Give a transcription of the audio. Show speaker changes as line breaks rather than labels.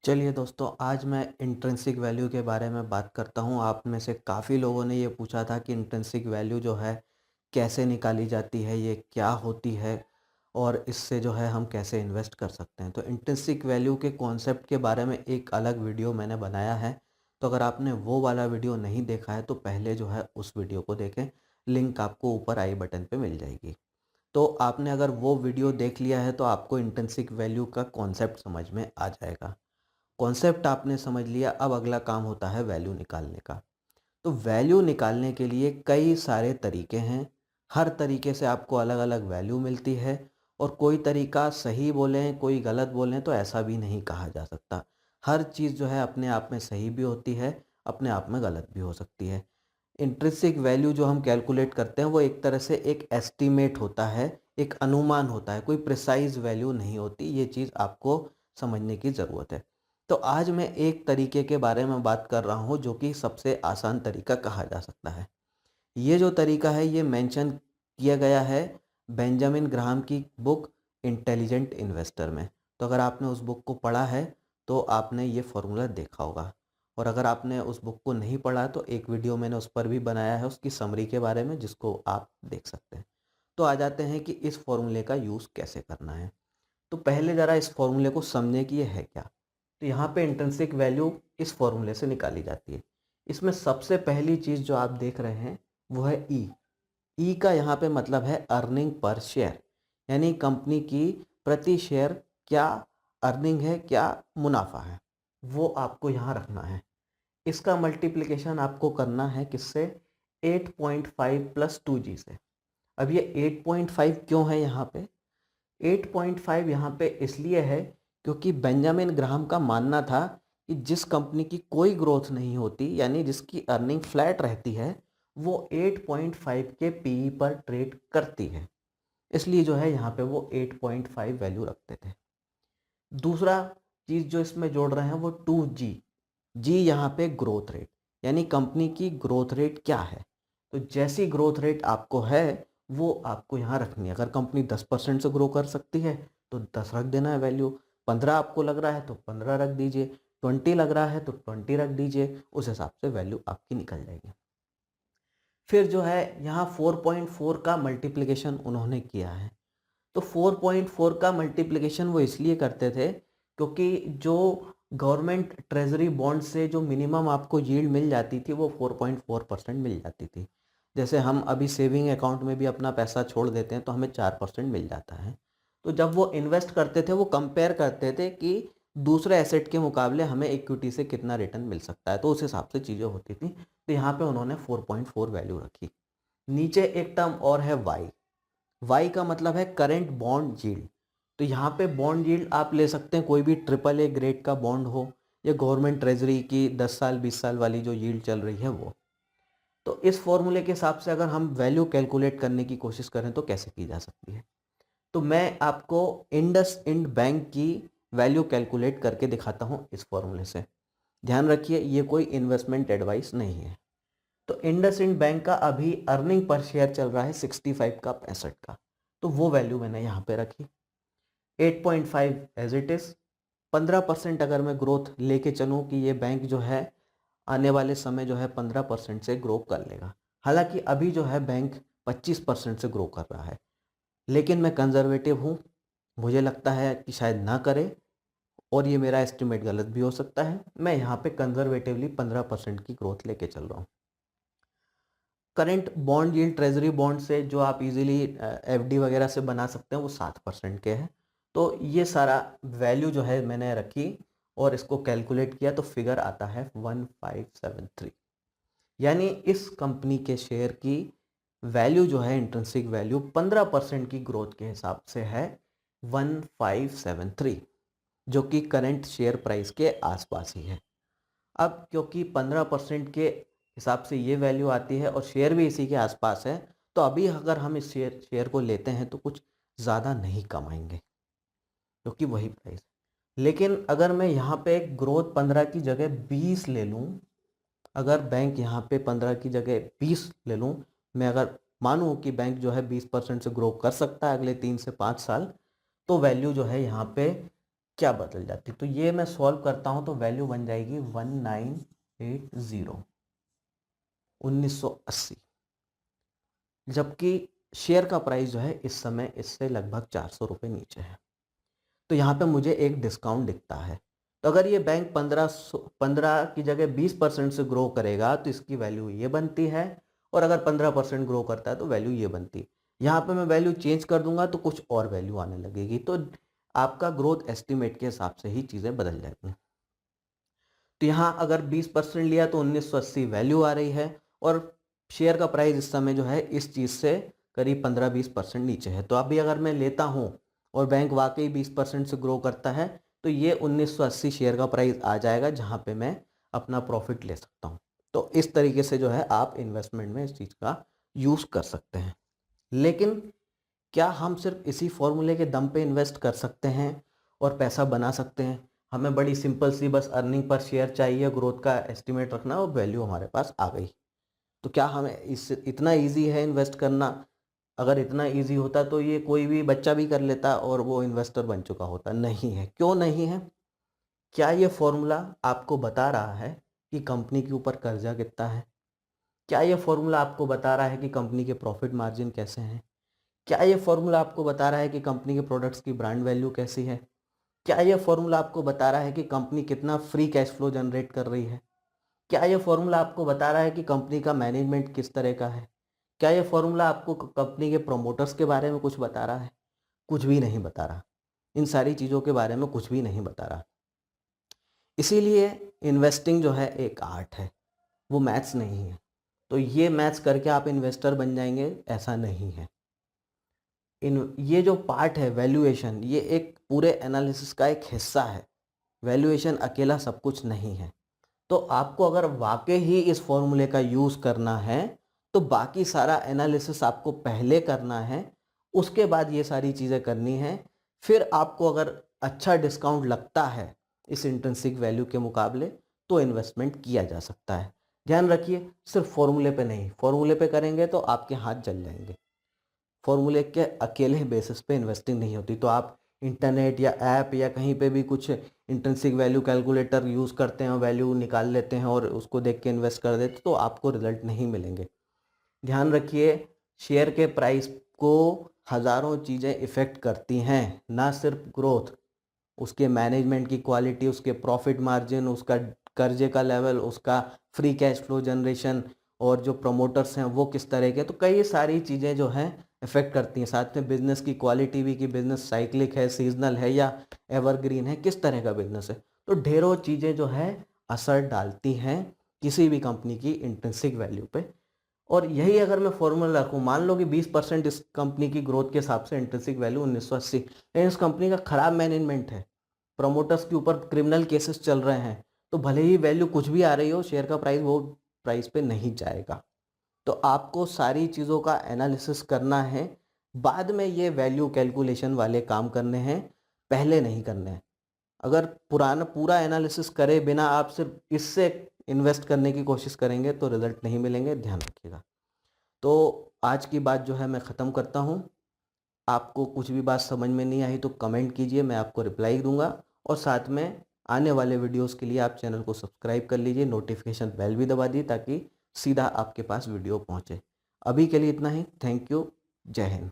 चलिए दोस्तों, आज मैं इंट्रिंसिक वैल्यू के बारे में बात करता हूँ। आप में से काफ़ी लोगों ने ये पूछा था कि इंट्रिंसिक वैल्यू जो है कैसे निकाली जाती है, ये क्या होती है और इससे जो है हम कैसे इन्वेस्ट कर सकते हैं। तो इंट्रिंसिक वैल्यू के कॉन्सेप्ट के बारे में एक अलग वीडियो मैंने बनाया है। तो अगर आपने वो वाला वीडियो नहीं देखा है तो पहले जो है उस वीडियो को देखें। लिंक आपको ऊपर आई बटन पे मिल जाएगी। तो आपने अगर वो वीडियो देख लिया है तो आपको इंट्रिंसिक वैल्यू का कॉन्सेप्ट समझ में आ जाएगा। कॉन्सेप्ट आपने समझ लिया, अब अगला काम होता है वैल्यू निकालने का। तो वैल्यू निकालने के लिए कई सारे तरीके हैं। हर तरीके से आपको अलग अलग वैल्यू मिलती है और कोई तरीका सही बोलें कोई गलत बोलें तो ऐसा भी नहीं कहा जा सकता। हर चीज़ जो है अपने आप में सही भी होती है, अपने आप में गलत भी हो सकती है। इंट्रिंसिक वैल्यू जो हम कैलकुलेट करते हैं वो एक तरह से एक एस्टीमेट होता है, एक अनुमान होता है, कोई प्रिसाइज वैल्यू नहीं होती। ये चीज़ आपको समझने की ज़रूरत है। तो आज मैं एक तरीके के बारे में बात कर रहा हूँ जो कि सबसे आसान तरीका कहा जा सकता है। ये जो तरीका है ये मेंशन किया गया है बेंजामिन ग्राहम की बुक इंटेलिजेंट इन्वेस्टर में। तो अगर आपने उस बुक को पढ़ा है तो आपने ये फॉर्मूला देखा होगा। और अगर आपने उस बुक को नहीं पढ़ा तो एक वीडियो मैंने उस पर भी बनाया है उसकी समरी के बारे में, जिसको आप देख सकते हैं। तो आ जाते हैं कि इस फॉर्मूले का यूज़ कैसे करना है। तो पहले ज़रा इस फॉर्मूले को समझें कि ये है क्या। तो यहाँ पे इंट्रिंसिक वैल्यू इस फॉर्मूले से निकाली जाती है। इसमें सबसे पहली चीज़ जो आप देख रहे हैं वो है ई। ई का यहाँ पे मतलब है अर्निंग पर शेयर, यानी कंपनी की प्रति शेयर क्या अर्निंग है, क्या मुनाफा है, वो आपको यहाँ रखना है। इसका मल्टीप्लिकेशन आपको करना है किससे? 8.5 प्लस 2G से। अब ये 8.5 क्यों है यहाँ पे? 8.5 यहाँ पे इसलिए है क्योंकि बेंजामिन ग्राहम का मानना था कि जिस कंपनी की कोई ग्रोथ नहीं होती, यानी जिसकी अर्निंग फ्लैट रहती है, वो 8.5 के पीई पर ट्रेड करती है। इसलिए जो है यहाँ पे वो 8.5 वैल्यू रखते थे। दूसरा चीज़ जो इसमें जोड़ रहे हैं वो 2G। जी यहाँ पे ग्रोथ रेट, यानी कंपनी की ग्रोथ रेट क्या है। तो जैसी ग्रोथ रेट आपको है वो आपको यहाँ रखनी है। अगर कंपनी 10% से ग्रो कर सकती है तो 10 रख देना है वैल्यू। 15 आपको लग रहा है तो 15 रख दीजिए। 20 लग रहा है तो 20 रख दीजिए। उस हिसाब से वैल्यू आपकी निकल जाएगी। फिर जो है यहाँ 4.4 का मल्टीप्लिकेशन उन्होंने किया है। तो 4.4 का मल्टीप्लिकेशन वो इसलिए करते थे क्योंकि जो गवर्नमेंट ट्रेजरी बॉन्ड से जो मिनिमम आपको यील्ड मिल जाती थी वो 4.4% मिल जाती थी। जैसे हम अभी सेविंग अकाउंट में भी अपना पैसा छोड़ देते हैं तो हमें 4% मिल जाता है। तो जब वो इन्वेस्ट करते थे वो कंपेयर करते थे कि दूसरे एसेट के मुकाबले हमें इक्विटी से कितना रिटर्न मिल सकता है, तो उस हिसाब से चीज़ें होती थी। तो यहाँ पे उन्होंने 4.4 वैल्यू रखी। नीचे एक टर्म और है वाई। वाई का मतलब है करेंट बॉन्ड यील्ड। तो यहाँ पे बॉन्ड यील्ड आप ले सकते हैं कोई भी ट्रिपल ए ग्रेड का बॉन्ड हो या गवर्नमेंट ट्रेजरी की 10 साल 20 साल वाली जो यील्ड चल रही है वो। तो इस फॉर्मूले के हिसाब से अगर हम वैल्यू कैलकुलेट करने की कोशिश करें तो कैसे की जा सकती है। तो मैं आपको इंडस इंड बैंक की वैल्यू कैलकुलेट करके दिखाता हूँ इस फॉर्मूले से। ध्यान रखिए ये कोई इन्वेस्टमेंट एडवाइस नहीं है। तो इंडसइंड बैंक का अभी अर्निंग पर शेयर चल रहा है 65 का 65 का। तो वो वैल्यू मैंने यहाँ पे रखी 8.5 एज इट इज़। 15% अगर मैं ग्रोथ लेके चलूँ कि ये बैंक जो है आने वाले समय जो है 15% से ग्रो कर लेगा। हालांकि अभी जो है बैंक 25% से ग्रो कर रहा है, लेकिन मैं कंजर्वेटिव हूँ। मुझे लगता है कि शायद ना करे और ये मेरा एस्टिमेट गलत भी हो सकता है। मैं यहाँ पे कंजर्वेटिवली 15% की ग्रोथ लेके चल रहा हूँ। Current bond yield treasury bond से जो आप इजीली एफडी वगैरह से बना सकते हैं वो 7% के हैं। तो ये सारा वैल्यू जो है मैंने रखी और इसको कैलकुलेट किया तो फिगर आता है 1573। यानी इस कंपनी के शेयर की वैल्यू जो है इंट्रिंसिक वैल्यू 15% की ग्रोथ के हिसाब से है 1573, जो कि करंट शेयर प्राइस के आसपास ही है। अब क्योंकि 15% के हिसाब से ये वैल्यू आती है और शेयर भी इसी के आसपास है, तो अभी अगर हम इस शेयर को लेते हैं तो कुछ ज़्यादा नहीं कमाएंगे क्योंकि वही प्राइस। लेकिन अगर मैं यहाँ पे ग्रोथ 15 की जगह 20 ले लूँ, अगर बैंक यहाँ पे 15 की जगह 20 ले लूँ, मैं अगर मानूँ कि बैंक जो है 20% से ग्रो कर सकता है अगले 3 से 5 साल, तो वैल्यू जो है यहाँ पे क्या बदल जाती? तो ये मैं सॉल्व करता हूँ तो वैल्यू बन जाएगी 1980 1980, जबकि शेयर का प्राइस जो है इस समय इससे लगभग 400 रुपये नीचे है। तो यहाँ पे मुझे एक डिस्काउंट दिखता है। तो अगर ये बैंक 15 की जगह 20% से ग्रो करेगा तो इसकी वैल्यू ये बनती है, और अगर 15% ग्रो करता है तो वैल्यू ये बनती है। यहाँ पे मैं वैल्यू चेंज कर दूंगा तो कुछ और वैल्यू आने लगेगी। तो आपका ग्रोथ एस्टिमेट के हिसाब से ही चीज़ें बदल जाएंगी। तो यहाँ अगर 20% लिया तो 1980 वैल्यू आ रही है, और शेयर का प्राइस इस समय जो है इस चीज़ से करीब 15-20% नीचे है। तो अभी अगर मैं लेता हूँ और बैंक वाकई 20% से ग्रो करता है तो ये 1980 शेयर का प्राइस आ जाएगा, जहाँ पे मैं अपना प्रॉफिट ले सकता हूँ। तो इस तरीके से जो है आप इन्वेस्टमेंट में इस चीज़ का यूज़ कर सकते हैं। लेकिन क्या हम सिर्फ इसी फॉर्मूले के दम पे इन्वेस्ट कर सकते हैं और पैसा बना सकते हैं? हमें बड़ी सिंपल सी बस अर्निंग पर शेयर चाहिए, ग्रोथ का एस्टिमेट रखना और वैल्यू हमारे पास आ गई। तो क्या हमें इस इतना इजी है इन्वेस्ट करना? अगर इतना इजी होता तो ये कोई भी बच्चा भी कर लेता और वो इन्वेस्टर बन चुका होता। नहीं है। क्यों नहीं है? क्या ये फॉर्मूला आपको बता रहा है कि कंपनी के ऊपर कर्जा कितना है? क्या ये फॉर्मूला आपको बता रहा है कि कंपनी के प्रॉफिट मार्जिन कैसे हैं? क्या ये फॉर्मूला आपको बता रहा है कि कंपनी के प्रोडक्ट्स की ब्रांड वैल्यू कैसी है? क्या ये फॉर्मूला आपको बता रहा है कि कंपनी कितना फ्री कैश फ्लो जनरेट कर रही है? क्या ये फॉर्मूला आपको बता रहा है कि कंपनी का मैनेजमेंट किस तरह का है? क्या ये फॉर्मूला आपको कंपनी के प्रोमोटर्स के बारे में कुछ बता रहा है? कुछ भी नहीं बता रहा। इन सारी चीज़ों के बारे में कुछ भी नहीं बता रहा। इसीलिए इन्वेस्टिंग जो है एक आर्ट है, वो मैथ्स नहीं है। तो ये मैथ्स करके आप इन्वेस्टर बन जाएंगे, ऐसा नहीं है। इन ये जो पार्ट है वैल्यूएशन, ये एक पूरे एनालिसिस का एक हिस्सा है। वैल्यूएशन अकेला सब कुछ नहीं है। तो आपको अगर वाकई ही इस फॉर्मूले का यूज़ करना है तो बाकी सारा एनालिसिस आपको पहले करना है, उसके बाद ये सारी चीज़ें करनी है। फिर आपको अगर अच्छा डिस्काउंट लगता है इस इंट्रिंसिक वैल्यू के मुकाबले तो इन्वेस्टमेंट किया जा सकता है। ध्यान रखिए, सिर्फ फॉर्मूले पे नहीं, फॉर्मूले पे करेंगे तो आपके हाथ जल जाएंगे। फॉर्मूले के अकेले बेसिस पे इन्वेस्टिंग नहीं होती। तो आप इंटरनेट या ऐप या कहीं पे भी कुछ इंट्रिंसिक वैल्यू कैलकुलेटर यूज़ करते हैं, वैल्यू निकाल लेते हैं और उसको देख के इन्वेस्ट कर देते तो आपको रिजल्ट नहीं मिलेंगे। ध्यान रखिए, शेयर के प्राइस को हज़ारों चीज़ें इफ़ेक्ट करती हैं, ना सिर्फ ग्रोथ। उसके मैनेजमेंट की क्वालिटी, उसके प्रॉफिट मार्जिन, उसका कर्जे का लेवल, उसका फ्री कैश फ्लो जनरेशन, और जो प्रमोटर्स हैं वो किस तरह के। तो कई सारी चीज़ें जो हैं इफ़ेक्ट करती हैं। साथ में बिज़नेस की क्वालिटी भी, कि बिज़नेस साइक्लिक है, सीजनल है या एवरग्रीन है, किस तरह का बिज़नेस है। तो ढेरों चीज़ें जो है असर डालती हैं किसी भी कंपनी की इंट्रिंसिक वैल्यू पे। और यही अगर मैं फॉर्मूला रखूँ, मान लो कि 20% इस कंपनी की ग्रोथ के हिसाब से इंट्रिंसिक वैल्यू 1980, लेकिन इस कंपनी का खराब मैनेजमेंट है, प्रमोटर्स के ऊपर क्रिमिनल केसेस चल रहे हैं, तो भले ही वैल्यू कुछ भी आ रही हो, शेयर का प्राइस वो प्राइस पे नहीं जाएगा। तो आपको सारी चीज़ों का एनालिसिस करना है, बाद में ये वैल्यू कैलकुलेशन वाले काम करने हैं, पहले नहीं करने हैं। अगर पुराना पूरा एनालिसिस करे बिना आप सिर्फ इससे इन्वेस्ट करने की कोशिश करेंगे तो रिजल्ट नहीं मिलेंगे, ध्यान रखिएगा। तो आज की बात जो है मैं ख़त्म करता हूँ। आपको कुछ भी बात समझ में नहीं आई तो कमेंट कीजिए, मैं आपको रिप्लाई दूंगा। और साथ में आने वाले वीडियोस के लिए आप चैनल को सब्सक्राइब कर लीजिए, नोटिफिकेशन बेल भी दबा दी ताकि सीधा आपके पास वीडियो पहुंचे। अभी के लिए इतना ही। Thank you. जय हिंद।